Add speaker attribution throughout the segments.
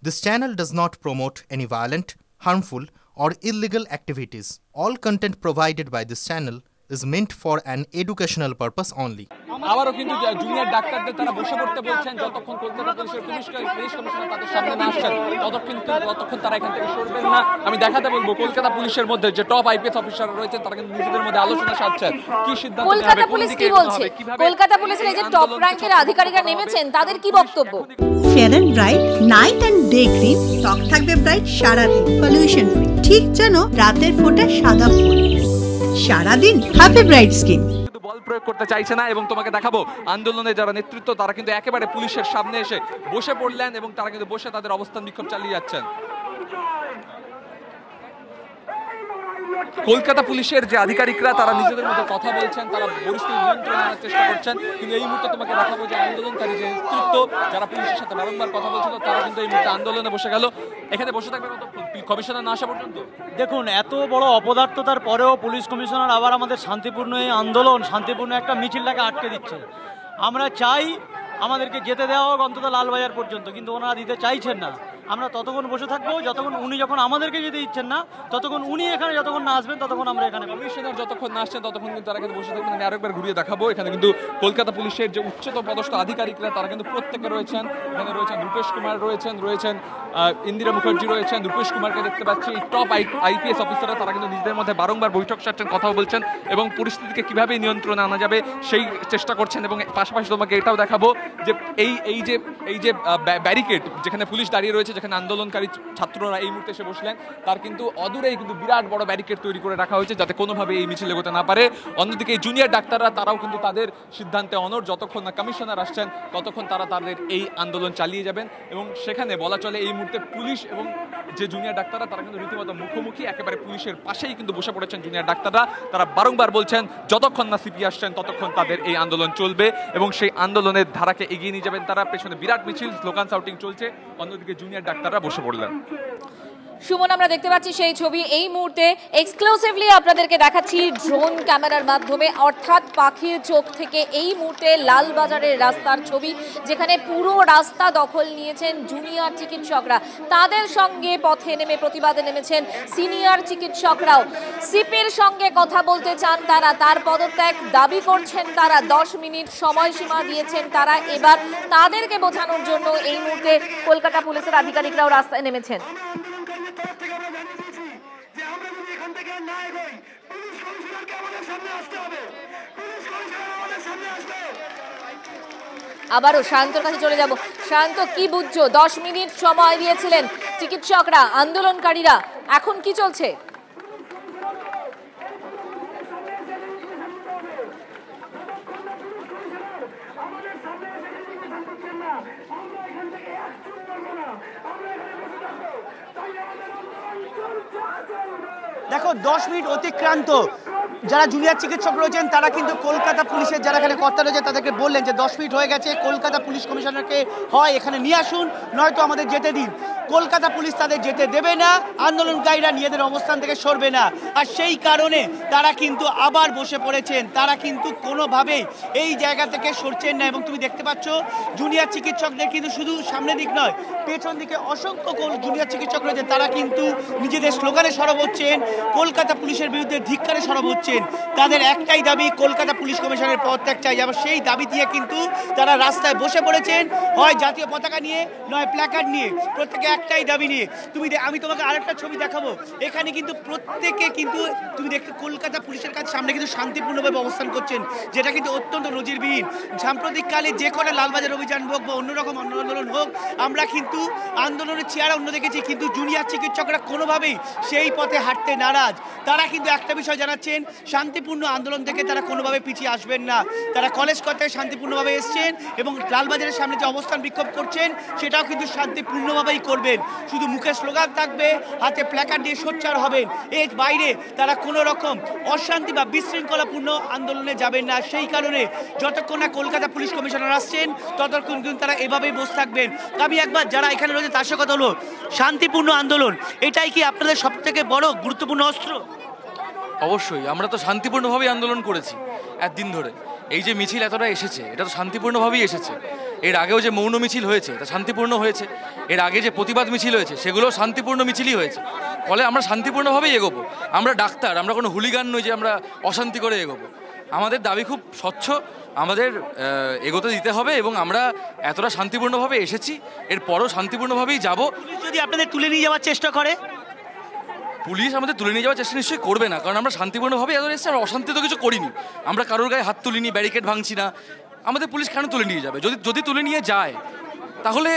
Speaker 1: This channel does not promote any violent, harmful, or illegal activities. All content provided by this channel is meant for an educational purpose only.
Speaker 2: আবারও কিন্তু junior ডাক্তারদের তারা বসে পড়তে বলছেন যতক্ষণ Kolkata police commissioner তাদের সামনে না আসছেন ততক্ষণ তারা এখান থেকে সরবেন না। আমি দেখাতে বলবো কলকাতা পুলিশের মধ্যে যে টপ আইপিএস অফিসার রয়েছেন তারা কিন্তু নিজেদের মধ্যে আলোচনা সারছেন কি সিদ্ধান্ত
Speaker 3: কলকাতা পুলিশ কি বলছে, কলকাতা পুলিশের এই যে টপ র‍্যাঙ্কের আধিকারিকরা নেমেছেন তাদের কি বক্তব্য।
Speaker 4: Fair and bright night and day cream ত্বক থাকবে ব্রাইট সারাদিন, পলিউশন ফ্রি, ঠিক যেন রাতের ফোঁটা সাদা ফুল। সারাদিন হ্যাপি ব্রাইট স্কিন।
Speaker 2: বল প্রয়োগ করতে চাইছে না এবং তোমাকে দেখাবো আন্দোলনে যারা নেতৃত্ব তারা কিন্তু একেবারে পুলিশের সামনে এসে বসে পড়লেন এবং তারা কিন্তু বসে তাদের অবস্থান বিক্ষোভ চালিয়ে যাচ্ছেন। কলকাতা পুলিশের যে আধিকারিকরা তারা নিজেদের মধ্যে কথা বলছেন, তারা পরিস্থিতি নিয়ন্ত্রণে আনার চেষ্টা করছেন, কিন্তু এই মুহূর্তে তোমাকে দেখাবো যে আন্দোলনকারী যে নেতৃত্ব যারা পুলিশের সাথে বারংবার কথা বলছিল তারা কিন্তু এই মুহূর্তে আন্দোলনে বসে গেল। এখানে বসে থাকবে কমিশনার না আসা পর্যন্ত।
Speaker 5: দেখুন, এত বড় অপদার্থতার পরেও পুলিশ কমিশনার আবার আমাদের শান্তিপূর্ণ এই আন্দোলন, শান্তিপূর্ণ একটা মিছিলটাকে আটকে দিচ্ছে। আমরা চাই আমাদেরকে যেতে দেওয়া হোক অন্তত লালবাজার পর্যন্ত, কিন্তু ওনারা দিতে চাইছেন না। আমরা ততক্ষণ বসে থাকবো যতক্ষণ উনি যখন আমাদেরকে যেতে দিচ্ছেন না, ততক্ষণ উনি এখানে যতক্ষণ না আসবেন ততক্ষণ আমরা এখানে।
Speaker 2: কমিশনার যতক্ষণ না আসছেন ততক্ষণ কিন্তু তারা কিন্তু বসে থাকবেন। আমি আরেকবার ঘুরিয়ে দেখাবো, এখানে কিন্তু কলকাতা পুলিশের যে উচ্চতম পদস্থ আধিকারিকরা তারা কিন্তু প্রত্যেকে রয়েছেন। এখানে রয়েছেন রূপেশ কুমার রয়েছেন ইন্দিরা মুখার্জি রয়েছেন, রূপেশ কুমারকে দেখতে পাচ্ছি, টপ আইপিএস অফিসাররা তারা কিন্তু নিজেদের মধ্যে বারংবার বৈঠক সারছেন, কথা বলছেন এবং পরিস্থিতিকে কিভাবে নিয়ন্ত্রণে আনা যাবে সেই চেষ্টা করছেন। এবং পাশাপাশি তোমাকে এটাও দেখাবো যে এই যে ব্যারিকেড যেখানে পুলিশ দাঁড়িয়ে রয়েছে, যেখানে আন্দোলনকারী ছাত্ররা এই মুহূর্তে এসে বসলেন, তার কিন্তু অদূরেই কিন্তু বিরাট বড় ব্যারিকেড তৈরি করে রাখা হয়েছে যাতে কোনোভাবে এই মিছিল এগোতে না পারে। অন্যদিকে এই জুনিয়র ডাক্তাররা তারাও কিন্তু তাদের সিদ্ধান্তে অনড়, যতক্ষণ না কমিশনার আসছেন ততক্ষণ তারা তাদের এই আন্দোলন চালিয়ে যাবেন। এবং সেখানে বলা চলে এই মুহূর্তে পুলিশ এবং যে জুনিয়র ডাক্তাররা তারা কিন্তু রীতিমতো মুখোমুখি, একেবারে পুলিশের পাশেই কিন্তু বসে পড়েছেন জুনিয়র ডাক্তাররা। তারা বারংবার বলছেন যতক্ষণ না সিপি আসছেন ততক্ষণ তাদের এই আন্দোলন চলবে এবং সেই আন্দোলনের ধারাকে এগিয়ে নিয়ে যাবেন তারা। পেছনে বিরাট মিছিল, স্লোগান শাউটিং চলছে, অন্যদিকে জুনিয়র ডাক্তাররা বসে পড়লেন।
Speaker 3: সুমন, আমরা দেখতে পাচ্ছি সেই ছবি এই মুহূর্তে এক্সক্লুসিভলি আপনাদেরকে দেখাচ্ছি ড্রোন ক্যামেরার মাধ্যমে, অর্থাৎ পাখির চোখ থেকে এই মুহূর্তে লালবাজারের রাস্তার ছবি, যেখানে পুরো রাস্তা দখল নিয়েছেন জুনিয়র চিকিৎসকরা। তাদের সঙ্গে পথে নেমে প্রতিবাদে নেমেছেন সিনিয়র চিকিৎসকরাও। সিপির সঙ্গে কথা বলতে চান তারা, তার পদত্যাগ দাবি করছেন তারা। 10 মিনিট সময়সীমা দিয়েছেন তারা। এবার তাদেরকে বোঝানোর জন্য এই মুহূর্তে কলকাতা পুলিশের আধিকারিকরাও রাস্তায় নেমেছেন। আবারও শান্তর কাছে চলে যাব। শান্ত, কি বুঝছো? 10 মিনিট সময় দিয়েছিলেন চিকিৎসকরা, আন্দোলনকারীরা, এখন কি চলছে?
Speaker 6: দেখো, 10 মিনিট অতিক্রান্ত। যারা জুনিয়র চিকিৎসক রয়েছেন তারা কিন্তু কলকাতা পুলিশের যারা এখানে কর্তা রয়েছে তাদেরকে বললেন যে 10 মিনিট হয়ে গেছে, কলকাতা পুলিশ কমিশনারকে হয় এখানে নিয়ে আসুন, নয়তো আমাদের যেতে দিন। কলকাতা পুলিশ তাদের যেতে দেবে না, আন্দোলনকারীরা নিজেদের অবস্থান থেকে সরবে না। আর সেই কারণে তারা কিন্তু আবার বসে পড়েছেন, তারা কিন্তু কোনোভাবেই এই জায়গা থেকে সরছেন না। এবং তুমি দেখতে পাচ্ছ জুনিয়র চিকিৎসকদের কিন্তু শুধু সামনের দিক নয়, পেছন দিকে অসংখ্য জুনিয়র চিকিৎসক রয়েছে, তারা কিন্তু নিজেদের স্লোগানে সরব হচ্ছেন, কলকাতা পুলিশের বিরুদ্ধে ধিক্কারে সরব হচ্ছেন। তাদের একটাই দাবি, কলকাতা পুলিশ কমিশনের পদত্যাগ চাই। আবার সেই দাবি দিয়ে কিন্তু তারা রাস্তায় বসে পড়েছেন, হয় জাতীয় পতাকা নিয়ে নয় প্ল্যাকার্ড নিয়ে, প্রত্যেকে একটাই দাবি নিয়ে। আমি তোমাকে আরেকটা ছবি দেখাবো, এখানে কিন্তু প্রত্যেকে কিন্তু তুমি দেখতে কলকাতা পুলিশের কাছে সামনে কিন্তু শান্তিপূর্ণভাবে অবস্থান করছেন, যেটা কিন্তু অত্যন্ত নজিরবিহীন। সাম্প্রতিককালে যে কোনো লালবাজার অভিযান হোক বা অন্যরকম আন্দোলন হোক, আমরা কিন্তু আন্দোলনের চেহারা অন্য দেখেছি, কিন্তু জুনিয়র চিকিৎসকরা কোনোভাবেই সেই পথে হাঁটতে নারাজ। তারা কিন্তু একটা বিষয় জানাচ্ছেন, শান্তিপূর্ণ আন্দোলন থেকে তারা কোনোভাবে পিছিয়ে আসবেন না। তারা কলেজ কথায় শান্তিপূর্ণভাবে এসছেন এবং লালবাজারের সামনে যে অবস্থান বিক্ষোভ করছেন সেটাও কিন্তু শান্তিপূর্ণভাবেই করবেন। শুধু মুখে স্লোগান থাকবে, হাতে প্ল্যাকার্ড দিয়ে সোচ্চার হবেন, এর বাইরে তারা কোনো রকম অশান্তি বা বিশৃঙ্খলাপূর্ণ আন্দোলনে যাবেন না। সেই কারণে যতক্ষণ না কলকাতা পুলিশ কমিশনার আসছেন ততক্ষণ কিন্তু তারা এভাবেই বসে থাকবেন। আমি একবার যারা এখানে রয়েছে তার সাথে কথা হলো, শান্তিপূর্ণ আন্দোলন এটাই কি আপনাদের সবথেকে বড় গুরুত্বপূর্ণ অস্ত্র?
Speaker 7: অবশ্যই, আমরা তো শান্তিপূর্ণভাবেই আন্দোলন করেছি একদিন ধরে। এই যে মিছিল এতটা এসেছে এটা তো শান্তিপূর্ণভাবেই এসেছে। এর আগেও যে মৌন মিছিল হয়েছে তা শান্তিপূর্ণ হয়েছে, এর আগে যে প্রতিবাদ মিছিল হয়েছে সেগুলো শান্তিপূর্ণ মিছিলই হয়েছে। ফলে আমরা শান্তিপূর্ণভাবেই এগোবো। আমরা ডাক্তার, আমরা কোনো হুলিগান নই যে আমরা অশান্তি করে এগোবো। আমাদের দাবি খুব স্বচ্ছ, আমাদের এগোতে দিতে হবে এবং আমরা এতটা শান্তিপূর্ণভাবে এসেছি, এরপরও শান্তিপূর্ণভাবেই যাব।
Speaker 6: যদি আপনাদের তুলে নিয়ে যাওয়ার চেষ্টা করে,
Speaker 7: পুলিশ আমাদের তুলে নিয়ে যাওয়ার চেষ্টা নিশ্চয়ই করবে না, কারণ আমরা শান্তিপূর্ণভাবে এত এসেছি, আমরা অশান্তি তো কিছু করিনি, আমরা কারোর গায়ে হাত তুলিনি, ব্যারিকেড ভাঙছি না। আমাদের পুলিশ কেন তুলে নিয়ে যাবে? যদি তুলে নিয়ে যায় তাহলে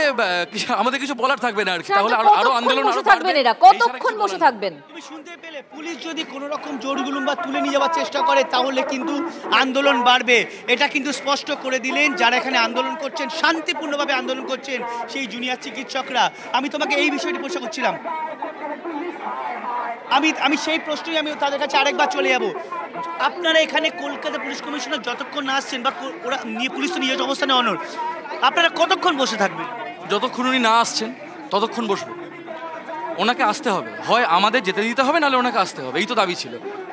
Speaker 7: আমাদের কিছু বলার থাকবে না আর কি। তাহলে আরো আন্দোলন
Speaker 3: থাকবেন। এরা কতক্ষণ বসে থাকবেন?
Speaker 6: তুমি শুনতে পেলে, পুলিশ যদি কোনো রকম জোরগুলুম বা তুলে নিয়ে যাওয়ার চেষ্টা করে তাহলে কিন্তু আন্দোলন বাড়বে। এটা কিন্তু স্পষ্ট করে দিলেন যারা এখানে আন্দোলন করছেন, শান্তিপূর্ণভাবে আন্দোলন করছেন সেই জুনিয়র চিকিৎসকরা। আমি তোমাকে এই বিষয়টি প্রশ্ন করছিলাম, আমি সেই প্রশ্নই আমি তাদের কাছে আরেকবার চলে যাব। আপনারা এখানে কলকাতা পুলিশ কমিশনার যতক্ষণ না আসছেন বা ওরা নিয়ে পুলিশ তো নিজ অবস্থানে অনড়, আপনারা কতক্ষণ বসে থাকবেন?
Speaker 7: যতক্ষণ উনি না আসছেন ততক্ষণ বসবো। ওনাকে আসতে হবে, হয় আমাদের যেতে দিতে হবে, নাহলে ওনাকে আসতে হবে। এই তো দাবি ছিল।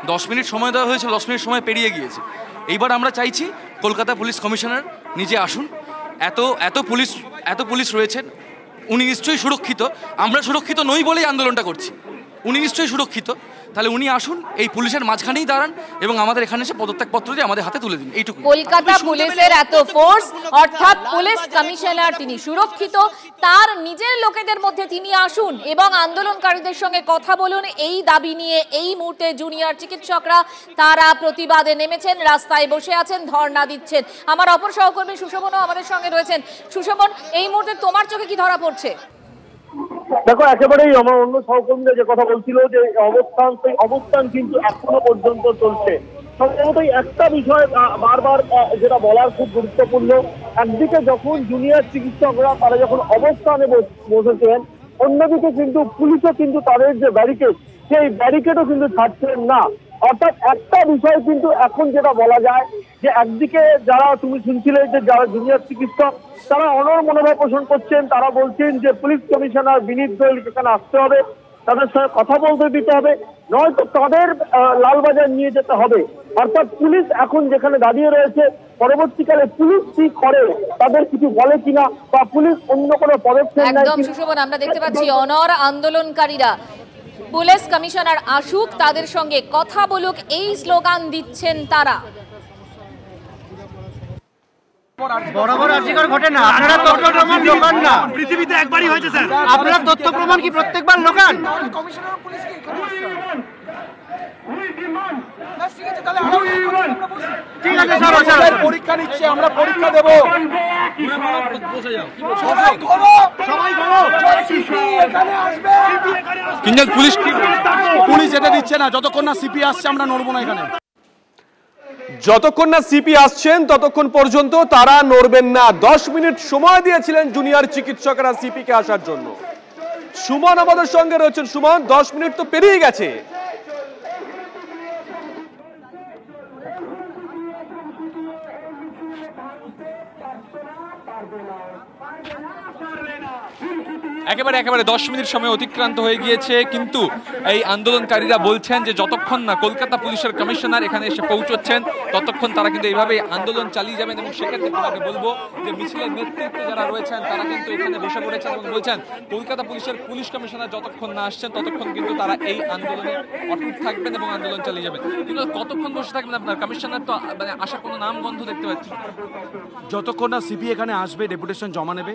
Speaker 7: 10 মিনিট সময় দেওয়া হয়েছিল, 10 মিনিট সময় পেরিয়ে গিয়েছে। এইবার আমরা চাইছি কলকাতা পুলিশ কমিশনার নিজে আসুন। এত পুলিশ রয়েছেন, উনি নিশ্চয়ই সুরক্ষিত। আমরা সুরক্ষিত নই বলেই আন্দোলনটা করছি। উনি নিশ্চয়ই সুরক্ষিত, তাহলে উনি আসুন, এই পুলিশের মাঝখানেই দাঁড়ান এবং আমাদের এখানে এসে পদত্যাগপত্র দিয়ে আমাদের হাতে তুলে দিন। এইটুকু।
Speaker 3: কলকাতা পুলিশের এত ফোর্স, অর্থাৎ পুলিশ কমিশনার তিনি সুরক্ষিত, তার নিজের লোকেদের মধ্যে তিনি আসুন এবং আন্দোলনকারীদের সঙ্গে কথা বলুন। এই দাবি নিয়ে এই মুহূর্তে জুনিয়র চিকিৎসকরা তারা প্রতিবাদে নেমেছেন, রাস্তায় বসে আছেন, ধর্ণা দিচ্ছেন। আমার অপর সহকর্মী সুশোভনও আমাদের সঙ্গে রয়েছেন। সুশোভন, এই মুহূর্তে তোমার চোখে কি ধরা পড়ছে?
Speaker 8: দেখো, একেবারেই আমার অন্য সহকর্মীরা যে কথা বলছিল যে সেই অবস্থান কিন্তু এখনো পর্যন্ত চলছে। সম্ভবতই একটা বিষয় বারবার যেটা বলার খুব গুরুত্বপূর্ণ, একদিকে যখন জুনিয়র চিকিৎসকরা তারা যখন অবস্থানে বসেছেন, অন্যদিকে কিন্তু পুলিশও কিন্তু তাদের যে ব্যারিকেড, সেই ব্যারিকেডও কিন্তু ছাড়ছেন না। অর্থাৎ একটা বিষয় কিন্তু এখন যেটা বলা যায় যে একদিকে যারা তুমি শুনছিলে যে যারা জুনিয়র চিকিৎসক তারা অনড় মনোভাব পোষণ করছেন, তারা বলছেন যে পুলিশ কমিশনার বিনীত গোয়েল এখানে আসতে হবে, তাদের সঙ্গে কথা বলতে দিতে হবে, নয়তো তাদের লালবাজার নিয়ে যেতে হবে। অর্থাৎ পুলিশ এখন যেখানে দাঁড়িয়ে রয়েছে, পরবর্তীকালে পুলিশ কি করে, তাদের কিছু বলে কিনা বা পুলিশ অন্য কোনো পদক্ষেপ নেয়।
Speaker 3: একদম সুশোভন, আমরা দেখতে পাচ্ছি অনড় আন্দোলনকারীরা পুলিশ কমিশনার আসুক, তাদের সঙ্গে কথা বলুক, এই স্লোগান দিচ্ছেন তারা।
Speaker 9: বরাবর আর্জিকর ঘটে না, আপনারা তথ্য প্রমাণ লোকান না, পৃথিবীতে একবারই হয়েছে স্যার। আপনারা তথ্য প্রমাণ কি প্রত্যেকবার লোকান? ঠিক আছে স্যার, পরীক্ষা নিচ্ছে, আমরা পরীক্ষা দেব।
Speaker 10: কিন্তু পুলিশ যেতে দিচ্ছে না, যতক্ষণ না সিপি আসছে আমরা নড়বো না এখানে।
Speaker 11: যতক্ষণ না সিপি আসছেন ততক্ষণ পর্যন্ত তারা নড়বেন না। 10 মিনিট সময় দিয়েছিলেন জুনিয়র চিকিৎসকরা সিপি কে আসার জন্য। সুমন আমাদের সঙ্গে রয়েছেন। সুমন, 10 মিনিট তো পেরিয়ে গেছে।
Speaker 2: একেবারে 10 মিনিট সময় অতিক্রান্ত হয়ে গিয়েছে, কিন্তু এই আন্দোলনকারীরা বলছেন যে যতক্ষণ না কলকাতা পুলিশের কমিশনার এখানে এসে পৌঁছচ্ছেন ততক্ষণ তারা কিন্তু এইভাবে আন্দোলন চালিয়ে যাবেন। এবং সেক্ষেত্রে তোমাকে বলবো যে মিছিলের নেতৃত্বে যারা রয়েছেন তারা কিন্তু এখানে বসে পড়েছেন এবং বলছেন কলকাতা পুলিশের পুলিশ কমিশনার যতক্ষণ না আসছেন ততক্ষণ কিন্তু তারা এই আন্দোলনে অটুট থাকবেন এবং আন্দোলন চালিয়ে যাবেন। কিন্তু কতক্ষণ বসে থাকবেন আপনার? কমিশনার তো মানে আসার কোনো নাম গন্ধ দেখতে পাচ্ছি।
Speaker 10: যতক্ষণ না সিপি এখানে আসবে, ডেপুটেশন জমা নেবে,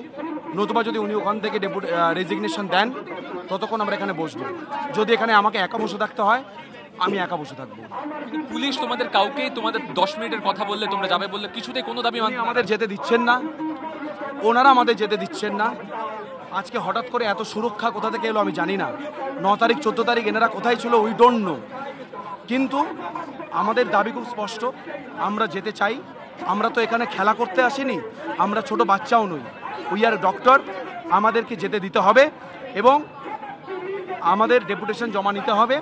Speaker 10: নতুবা যদি উনি ওখান থেকে রেজিগনেশন দেন ততক্ষণ আমরা এখানে বসবো। যদি এখানে আমাকে একা বসে থাকতে হয় আমি একা বসে থাকবো।
Speaker 2: পুলিশ তোমাদের কাউকে তোমাদের 10 মিনিটের কথা বললে তোমরা যাবে বললে কিছুতেই কোনো দাবি
Speaker 10: আমাদের যেতে দিচ্ছেন না, ওনারা আমাদের যেতে দিচ্ছেন না। আজকে হঠাৎ করে এত সুরক্ষা কোথা থেকে এলো আমি জানি না। 9 তারিখ 14 তারিখ এনারা কোথায় ছিল উই ডোন্ট নো। কিন্তু আমাদের দাবি খুব স্পষ্ট, আমরা যেতে চাই। আমরা তো এখানে খেলা করতে আসিনি, আমরা ছোট বাচ্চাও নই, উই আর ডক্টর। আমাদেরকে যেতে দিতে হবে এবং আমাদের ডেপুটেশন জমা নিতে হবে।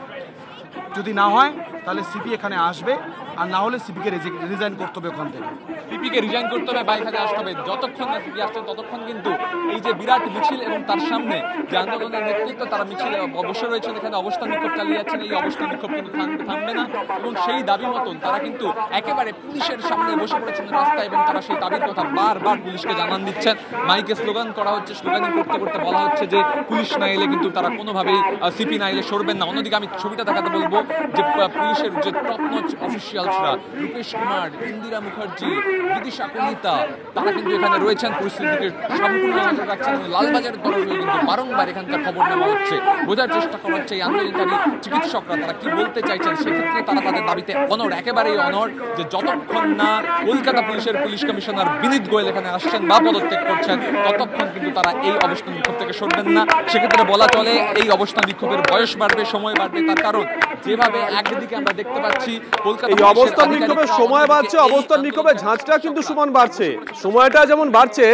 Speaker 10: যদি না হয় তাহলে সিপি এখানে আসবে আর না হলে সিপিকে রিজাইন করতে হবে ওখান থেকে।
Speaker 2: সিপিকে রিজাইন করতে হবে বা এখানে আসতে হবে। যতক্ষণ না সিপি আসছেন ততক্ষণ কিন্তু এই যে বিরাট মিছিল এবং তার সামনে যে আন্দোলনের নেতৃত্ব তারা মিছিলে বসে রয়েছেন, এখানে অবস্থান বিক্ষোভ চালিয়ে যাচ্ছেন। এই অবস্থান বিক্ষোভ কিন্তু থামবে না এবং সেই দাবি মতন তারা কিন্তু একেবারে পুলিশের সামনে বসে পড়েছেন রাস্তায় এবং তারা সেই দাবির কথা বারবার পুলিশকে জানান দিচ্ছেন। মাইকে স্লোগান করা হচ্ছে, স্লোগানিং করতে করতে বলা হচ্ছে যে পুলিশ না এলে কিন্তু তারা কোনোভাবেই সিপি না এলে সরবেন না। অন্যদিকে আমি ছবিটা দেখাতে বলবো যে পুলিশের যে টপ নচ অফিসিয়ালসরা রূপেশ কুমার, ইন্দিরা মুখার্জি, বিদিশা কলিতা তারা কিন্তু এখানে রয়েছেন, পরিস্থিতিকে সম্পূর্ণ নজর রাখছেন এবং লালবাজারের তরফে কিন্তু বারংবার এখানকার খবর নেওয়া হচ্ছে, বোঝার চেষ্টা করা হচ্ছে এই আন্দোলনকারী চিকিৎসকরা তারা কি বলতে চাইছেন। সেক্ষেত্রে তারা তাদের দাবিতে অনড়, একেবারেই অনড়, যে যতক্ষণ না কলকাতা পুলিশের পুলিশ কমিশনার বিনীত গোয়েল এখানে আসছেন বা পদত্যাগ করছেন ততক্ষণ কিন্তু তারা এই অবস্থান বিক্ষোভ থেকে সরবেন না। সেক্ষেত্রে বলা চলে এই অবস্থান বিক্ষোভের বয়স বাড়বে, সময় বাড়বে, তার কারণ যেভাবে একদিকে আমরা দেখতে পাচ্ছি কলকাতা
Speaker 11: এই অবস্থান বিক্ষোভের সময় বাড়ছে, অবস্থান বিক্ষোভের ঝাঁজটা কিন্তু সমান বাড়ছে, সময়টা যেমন বাড়ছে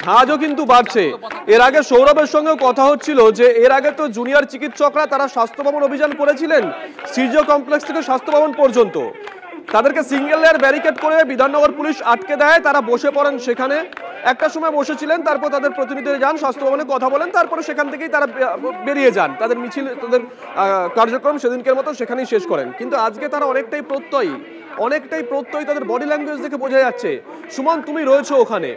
Speaker 11: ঝাঁজও কিন্তু বাড়ছে। এর আগে সৌরভের সঙ্গেও কথা হচ্ছিল যে এর আগে তো জুনিয়র চিকিৎসকরা তারা স্বাস্থ্য ভবন অভিযান করেছিলেন, সিজিও কমপ্লেক্স থেকে স্বাস্থ্য ভবন পর্যন্ত, তাদেরকে সিঙ্গেল লেয়ার ব্যারিকেড করে বিধাননগর পুলিশ আটকে দেয়, তারা বসে পড়েন সেখানে, একটা সময় বসেছিলেন, তারপর তাদের প্রতিনিধিরা যান স্বাস্থ্য ভবনে কথা বলেন, তারপরে সেখান থেকেই তারা বেরিয়ে যান, তাদের মিছিল তাদের কার্যক্রম সেদিনকের মতো সেখানেই শেষ করেন। কিন্তু আজকে তারা অনেকটাই প্রত্যয়ী, তাদের বডি ল্যাঙ্গুয়েজ দেখে বোঝা যাচ্ছে। সুমন, তুমি রয়েছো ওখানে,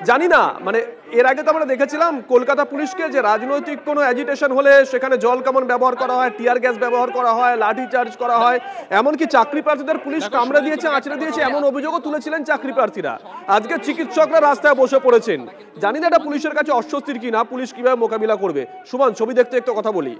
Speaker 11: জানি না মানে এর আগে তো আমরা দেখেছিলাম কলকাতা পুলিশকে যে রাজনৈতিক কোনো অ্যাজিটেশন হলে সেখানে জল কামান ব্যবহার করা হয়, টিয়ার গ্যাস ব্যবহার করা হয়, লাঠি চার্জ করা হয়, এমনকি চাকরি প্রার্থীদের পুলিশ কামড়ে দিয়েছে, আঁচড়ে দিয়েছে, এমন অভিযোগও তুলেছিলেন চাকরি প্রার্থীরা। আজকে চিকিৎসকরা রাস্তায় বসে পড়েছেন, জানি না এটা পুলিশের কাছে অস্বস্তির কিনা, পুলিশ কিভাবে মোকাবিলা করবে। সুমন, ছবি দেখতে একটু কথা বলি।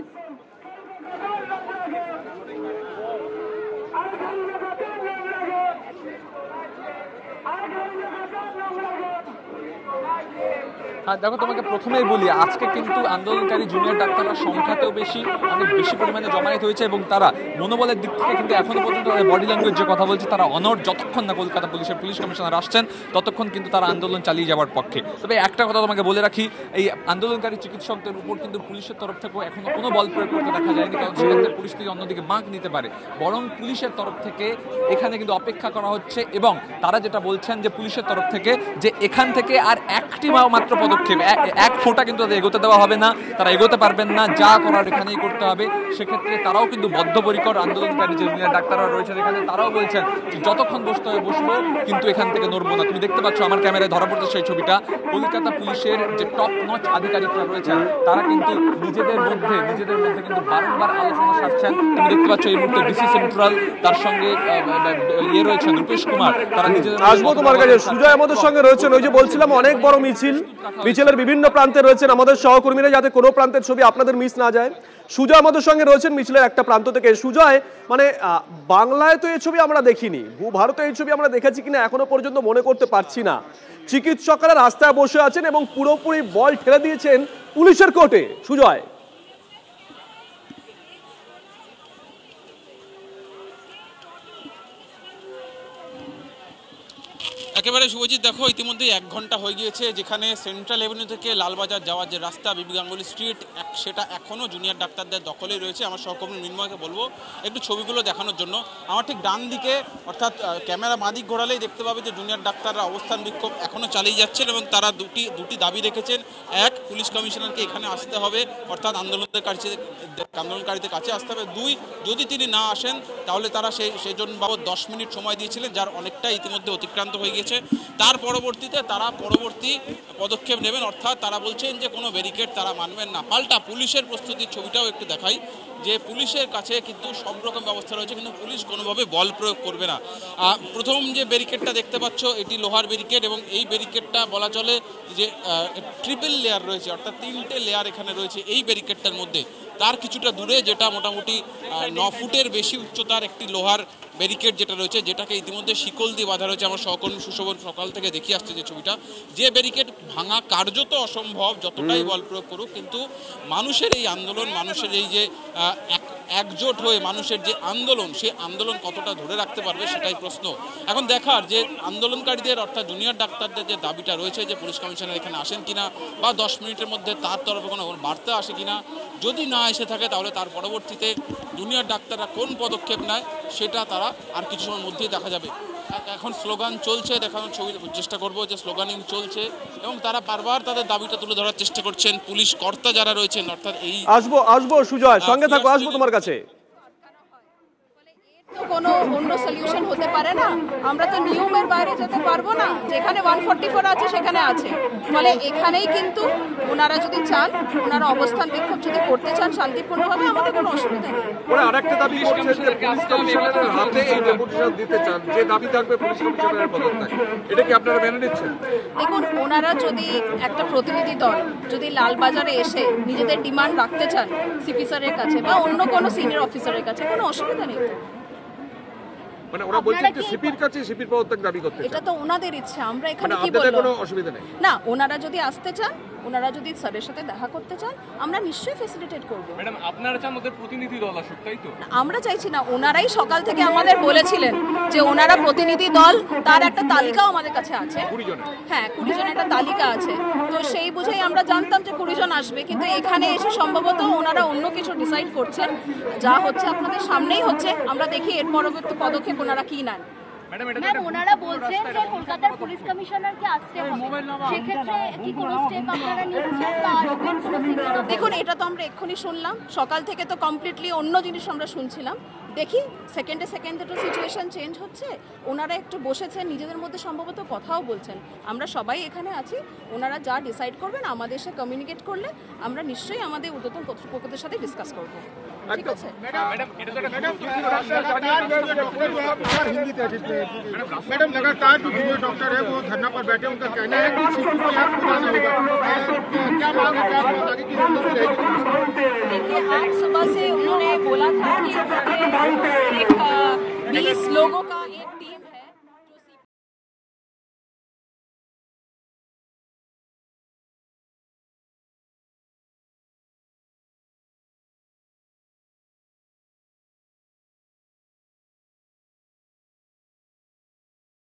Speaker 2: হ্যাঁ দেখো, তোমাকে প্রথমেই বলি আজকে কিন্তু আন্দোলনকারী জুনিয়র ডাক্তাররা সংখ্যাতেও বেশি, অনেক বেশি পরিমাণে জমায়েত হয়েছে এবং তারা মনোবলের দিক থেকে কিন্তু এখনো পর্যন্ত তাদের বডি ল্যাঙ্গুয়েজ যে কথা বলছে তারা অনড়। যতক্ষণ না কলকাতা পুলিশের পুলিশ কমিশনার আসছেন ততক্ষণ কিন্তু তারা আন্দোলন চালিয়ে যাওয়ার পক্ষে। তবে একটা কথা তোমাকে বলে রাখি, এই আন্দোলনকারী চিকিৎসকদের উপর কিন্তু পুলিশের তরফ থেকেও এখনো কোনো বল প্রয়োগ করতে দেখা যায়নি, কারণ সেক্ষেত্রে পরিস্থিতি অন্যদিকে বাঁক নিতে পারে। বরং পুলিশের তরফ থেকে এখানে কিন্তু অপেক্ষা করা হচ্ছে এবং তারা যেটা বলছেন যে পুলিশের তরফ থেকে যে এখান থেকে আর একটি মাত্র পদক্ষেপ, এক ফোঁটা কিন্তু তাদের এগোতে দেওয়া হবে না, তারা এগোতে পারবেন না, যা করার এখানেই করতে হবে। সেক্ষেত্রে তারাও কিন্তু বদ্ধপরিকর, আন্দোলনকারী যে জুনিয়র ডাক্তাররা রয়েছেন এখানে তারাও বলছেন যে যতক্ষণ বসতে হবে বসবো, কিন্তু এখান থেকে নড়বো না। তুমি দেখতে পাচ্ছ আমার ক্যামেরায় ধরা পড়ছে সেই ছবিটা, কলকাতা পুলিশের যে টপ নচ আধিকারিকরা রয়েছেন তারা কিন্তু নিজেদের মধ্যে কিন্তু বারংবার আলোচনা সারছেন। তুমি দেখতে পাচ্ছ এই মুহূর্তে ডিসি সেন্ট্রাল, তার সঙ্গে রয়েছেন রূপেশ কুমার, তারা নিজেদের
Speaker 11: আসবো তোমার কাছে। সুজয় আমাদের সঙ্গে রয়েছেন, ওই যে বলছিলাম অনেক বড় মিছিলের বিভিন্ন প্রান্তে রয়েছেন আমাদের সহকর্মীরা, যাতে কোনো প্রান্তের ছবি আপনাদের মিস না যায়। সুজয় আমাদের সঙ্গে রয়েছেন মিছিলের একটা প্রান্ত থেকে। সুজয়, মানে বাংলায় তো এই ছবি আমরা দেখিনি, ভারতে এই ছবি আমরা দেখেছি কিনা এখনো পর্যন্ত মনে করতে পারছি না। চিকিৎসকরা রাস্তায় বসে আছেন এবং পুরোপুরি বল ঠেলে দিয়েছেন পুলিশের কোর্টে। সুজয়,
Speaker 12: একেবারে শুভজিৎ, দেখো ইতিমধ্যে 1 ঘন্টা হয়ে গিয়েছে যেখানে সেন্ট্রাল এভিনিউ থেকে লালবাজার যাওয়ার যে রাস্তা বিবি গাঙ্গুলি স্ট্রিট, সেটা এখনও জুনিয়র ডাক্তারদের দখলেই রয়েছে। আমার সহকর্মী মৃন্ময়কে বলবো একটু ছবিগুলো দেখানোর জন্য। আমার ঠিক ডান দিকে, অর্থাৎ ক্যামেরা বাঁদিক ঘোরালেই দেখতে পাবে যে জুনিয়র ডাক্তাররা অবস্থান বিক্ষোভ এখনও চালিয়ে যাচ্ছেন এবং তারা দুটি দাবি রেখেছেন। এক, পুলিশ কমিশনারকে এখানে আসতে হবে, অর্থাৎ আন্দোলনকারীদের কাছে আসতে হবে। 2, যদি তিনি না আসেন তাহলে তারা সেই জন্য বাবদ 10 মিনিট সময় দিয়েছিলেন, যার অনেকটা ইতিমধ্যে অতিক্রান্ত হয়ে গিয়েছে। তার পরবর্তীতে তারা পরবর্তী পদক্ষেপ নেবেন, অর্থাৎ তারা বলছেন যে কোনো ব্যারিকেড তারা মানবেন না। পাল্টা পুলিশের প্রস্তুতির ছবিটাও একটু দেখাই, যে পুলিশের কাছে কিন্তু সব রকম ব্যবস্থা রয়েছে, কিন্তু পুলিশ কোনোভাবে বল প্রয়োগ করবে না। প্রথম যে ব্যারিকেডটা দেখতে পাচ্ছ এটি লোহার ব্যারিকেড এবং এই ব্যারিকেডটা বলা চলে যে ট্রিপল লেয়ার রয়েছে, অর্থাৎ 3টে লেয়ার এখানে রয়েছে এই ব্যারিকেডটার মধ্যে। তার কিছুটা দূরে যেটা মোটামুটি 9 ফুটের বেশি উচ্চতার একটি লোহার ব্যারিকেড যেটা রয়েছে, যেটাকে ইতিমধ্যে শিকল দিয়ে বাঁধা রয়েছে। আমার সহকর্মী সুশোভন সকাল থেকে দেখিয়ে আসছে যে ছবিটা, যে ব্যারিকেড ভাঙা কার্যত অসম্ভব যতটাই বল প্রয়োগ করুক। কিন্তু মানুষের এই আন্দোলন, মানুষের এই যে একজোট হয়ে মানুষের যে আন্দোলন, সেই আন্দোলন কতটা ধরে রাখতে পারবে সেটাই প্রশ্ন। এখন দেখার যে আন্দোলনকারীদের অর্থাৎ জুনিয়র ডাক্তারদের যে দাবিটা রয়েছে যে পুলিশ কমিশনার এখানে আসেন কিনা, বা 10 মিনিটের মধ্যে তার তরফে কোনো বার্তা আসে কিনা। যদি না এসে থাকে তাহলে তার পরবর্তীতে জুনিয়র ডাক্তাররা কোন পদক্ষেপ নেয় সেটা তারা আর কিছু সময়ের মধ্যেই দেখা যাবে। এখন স্লোগান চলছে, দেখানোর ছবি চেষ্টা করবো যে স্লোগানিং চলছে এবং তারা বারবার তাদের দাবিটা তুলে ধরার চেষ্টা করছেন। পুলিশ কর্তা যারা রয়েছেন অর্থাৎ এই
Speaker 11: আসবো সুজয়, সঙ্গে থাকবো, আসবো তোমার কাছে।
Speaker 13: তো কোনো অন্য সলিউশন হতে পারে না, আমরা তো নিয়মের বাইরে যেতে পারবো না। যেখানে 144 আছে সেখানে আছে, ফলে এখানেই কিন্তু ওনারা যদি চান, ওনারা অবস্থান বিক্ষোভ যদি করতে চান শান্তিপূর্ণভাবে, আমাদের কোনো অসুবিধা নেই।
Speaker 11: ওরা আরেকটা দাবি করছে যে পুলিশ কমিশনারের হাতে এই ডেপুটেশন দিতে চান, যে দাবি থাকবে পুলিশ কমিশনারের পদত্যাগ। এটা কি আপনারা মেনে নিচ্ছেন?
Speaker 13: দেখুন, ওনারা যদি একটা প্রতিনিধি দল যদি লালবাজারে এসে নিজেদের ডিমান্ড রাখতে চান সিপি স্যারের কাছে বা অন্য কোনো সিনিয়র অফিসারের কাছে, কোনো অসুবিধা নেই।
Speaker 11: মানে ওরা বলছেন যে সিপির কাছে সিপির পদত্যাগ দাবি করতে চান।
Speaker 13: এটা তো ওনাদের ইচ্ছা, আমরা এখানে কি বলবো?
Speaker 11: কোনো অসুবিধা নেই
Speaker 13: না, ওনারা যদি আসতে চান, ওনারা যদি স্যারের সাথে দেখা করতে চান, আমরা নিশ্চয়ই ফ্যাসিলিটেট করব।
Speaker 2: ম্যাডাম, আপনারা চান ওদের প্রতিনিধি দল আসুক, তাই তো?
Speaker 13: আমরা চাইছি না, ওনারাই সকাল থেকে আমাদের বলেছিলেন যে ওনারা প্রতিনিধি দল, তার একটা তালিকাও আমাদের কাছে আছে।
Speaker 11: 20 জন?
Speaker 13: হ্যাঁ, 20 জনের একটা তালিকা আছে। তো সেই বুঝেই আমরা জানতাম যে 20 জন আসবে, কিন্তু এখানে এসে সম্ভবত ওনারা অন্য কিছু ডিসাইড করছেন। যা হচ্ছে আপনাদের সামনেই হচ্ছে, আমরা দেখি এর পরবর্তী পদক্ষেপ ওনারা কি নেন।
Speaker 14: ম্যাম, ওনারা বলছেন যে কলকাতার পুলিশ কমিশনারকে আসতে হবে, সেক্ষেত্রে কি কোনো স্টেপ আপনারা নিচ্ছেন বা আসবেন কোনো সিগন্যাল?
Speaker 13: দেখুন, এটা তো আমরা এক্ষুনি শুনলাম, সকাল থেকে তো কমপ্লিটলি অন্য জিনিস আমরা শুনছিলাম। দেখি সেকেন্ডে তো সিচুয়েশন চেঞ্জ হচ্ছে, ওনারা একটু বসেছেন, নিজেদের মধ্যে সম্ভবত কথাও বলছেন। আমরা সবাই এখানে আছি, ওনারা যা ডিসাইড করবেন আমাদের সাথে কমিউনিকেট করলে আমরা নিশ্চয়ই আমাদের ঊর্ধ্বতন কর্তৃপক্ষদের সাথে ডিসকাস করব। ঠিক আছে?
Speaker 15: मैडम लगातार जो जूनियर डॉक्टर है वो धरना पर बैठे, उनका कहना है कि सीपी को यहाँ बुलाना होगा। क्या मांग है, क्या आगे की रणनीति रहेगी?
Speaker 13: देखिए, आज सुबह से उन्होंने बोला था कि 20 लोगों का